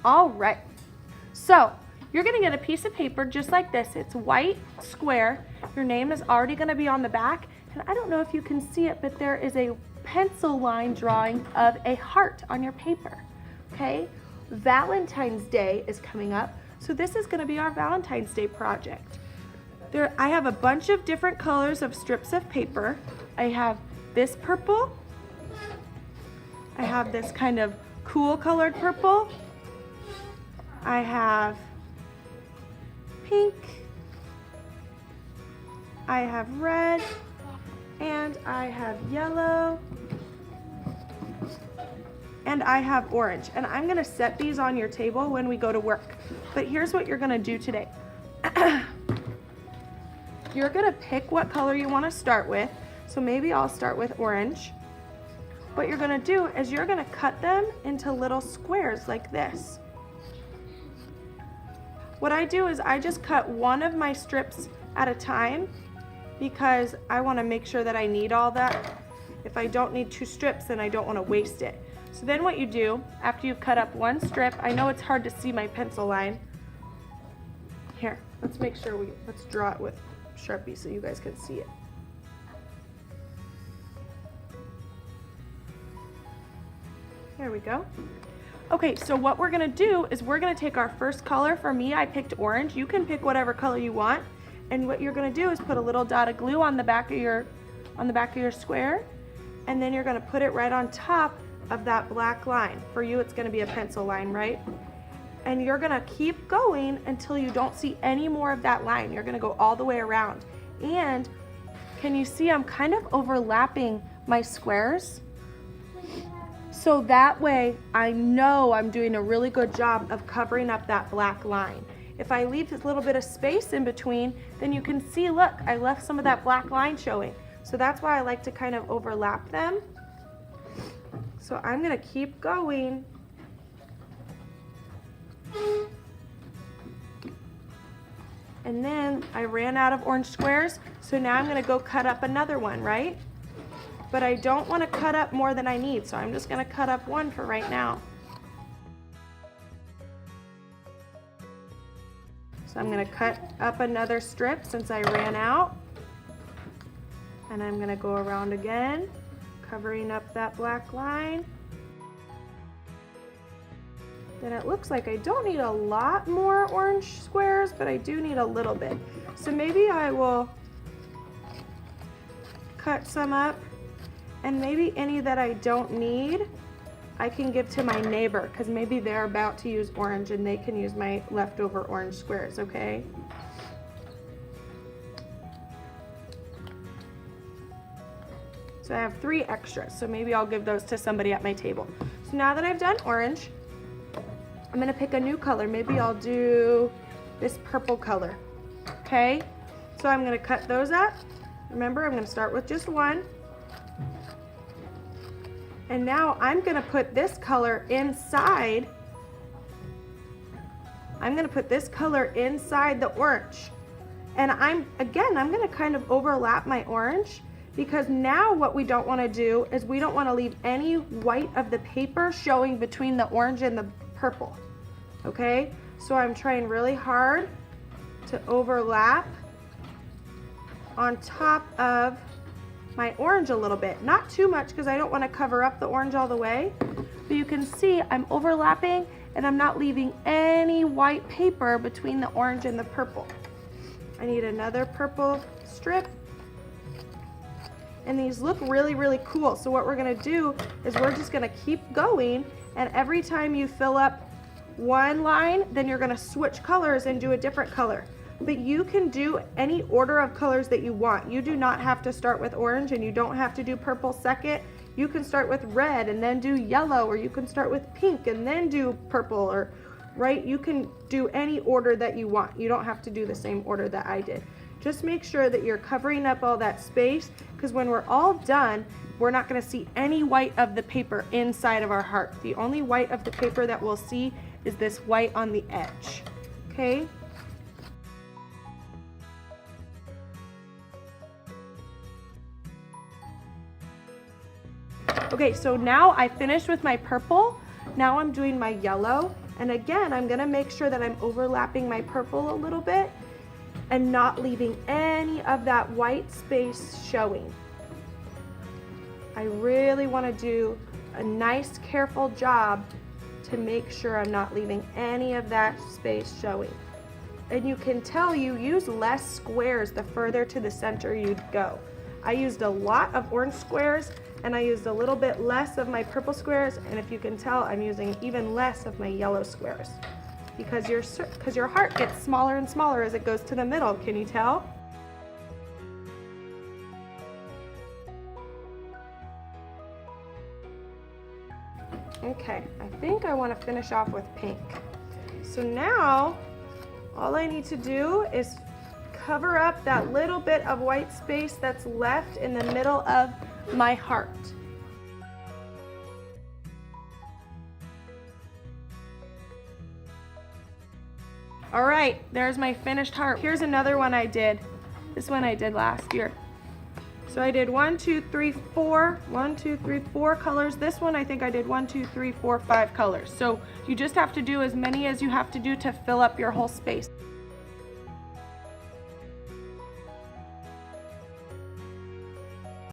All right, so you're gonna get a piece of paper just like this. It's white, square. Your name is already gonna be on the back. And I don't know if you can see it, but there is a pencil line drawing of a heart on your paper, okay? Valentine's Day is coming up, so this is gonna be our Valentine's Day project. I have a bunch of different colors of strips of paper. I have this purple. I have this kind of cool colored purple. I have pink. I have red. And I have yellow, and I have orange. And I'm gonna set these on your table when we go to work. But here's what you're gonna do today. You're gonna pick what color you wanna start with. So maybe I'll start with orange. What you're gonna do is you're gonna cut them into little squares like this. What I do is I just cut one of my strips at a time, because I want to make sure that I need all that. If I don't need 2 strips, then I don't want to waste it. So then what you do, after you've cut up 1 strip, I know it's hard to see my pencil line. Here, let's make sure let's draw it with Sharpie so you guys can see it. There we go. Okay, so what we're gonna do is we're gonna take our first color. For me, I picked orange. You can pick whatever color you want. And what you're gonna do is put a little dot of glue on the back of your square, and then you're gonna put it right on top of that black line. For you, it's gonna be a pencil line, right? And you're gonna keep going until you don't see any more of that line. You're gonna go all the way around. And can you see I'm kind of overlapping my squares? So that way I know I'm doing a really good job of covering up that black line. If I leave this little bit of space in between, then you can see, look, I left some of that black line showing. So that's why I like to kind of overlap them. So I'm gonna keep going. And then I ran out of orange squares, so now I'm gonna go cut up another one, right? But I don't wanna cut up more than I need, so I'm just gonna cut up 1 for right now. So I'm gonna cut up another strip since I ran out. And I'm gonna go around again, covering up that black line. Then it looks like I don't need a lot more orange squares, but I do need a little bit. So maybe I will cut some up, and maybe any that I don't need, I can give to my neighbor, because maybe they're about to use orange and they can use my leftover orange squares, okay? So I have 3 extras, so maybe I'll give those to somebody at my table. So now that I've done orange, I'm gonna pick a new color. Maybe I'll do this purple color, okay? So I'm gonna cut those up. Remember, I'm gonna start with just 1. And now I'm gonna put this color inside. I'm gonna put this color inside the orange. And I'm gonna kind of overlap my orange, because now what we don't wanna do is we don't wanna leave any white of the paper showing between the orange and the purple, okay? So I'm trying really hard to overlap on top of my orange a little bit. Not too much, because I don't want to cover up the orange all the way. But you can see I'm overlapping and I'm not leaving any white paper between the orange and the purple. I need another purple strip. And these look really, really cool. So what we're gonna do is we're just gonna keep going, and every time you fill up one line, then you're gonna switch colors and do a different color. But you can do any order of colors that you want. You do not have to start with orange, and you don't have to do purple second. You can start with red and then do yellow, or you can start with pink and then do purple, or right? You can do any order that you want. You don't have to do the same order that I did. Just make sure that you're covering up all that space, because when we're all done, we're not gonna see any white of the paper inside of our heart. The only white of the paper that we'll see is this white on the edge, okay? Okay, so now I finished with my purple. Now I'm doing my yellow, And again, I'm gonna make sure that I'm overlapping my purple a little bit and not leaving any of that white space showing. I really wanna do a nice, careful job to make sure I'm not leaving any of that space showing. And you can tell you use less squares the further to the center you'd go. I used a lot of orange squares and I used a little bit less of my purple squares, and if you can tell, I'm using even less of my yellow squares because your heart gets smaller and smaller as it goes to the middle. Can you tell? Okay, I think I want to finish off with pink. So now, all I need to do is cover up that little bit of white space that's left in the middle of my heart. All right, there's my finished heart. Here's another one I did. This one I did last year. So I did 1, 2, 3, 4. 1, 2, 3, 4 colors. This one I think I did 1, 2, 3, 4, 5 colors. So you just have to do as many as you have to do to fill up your whole space.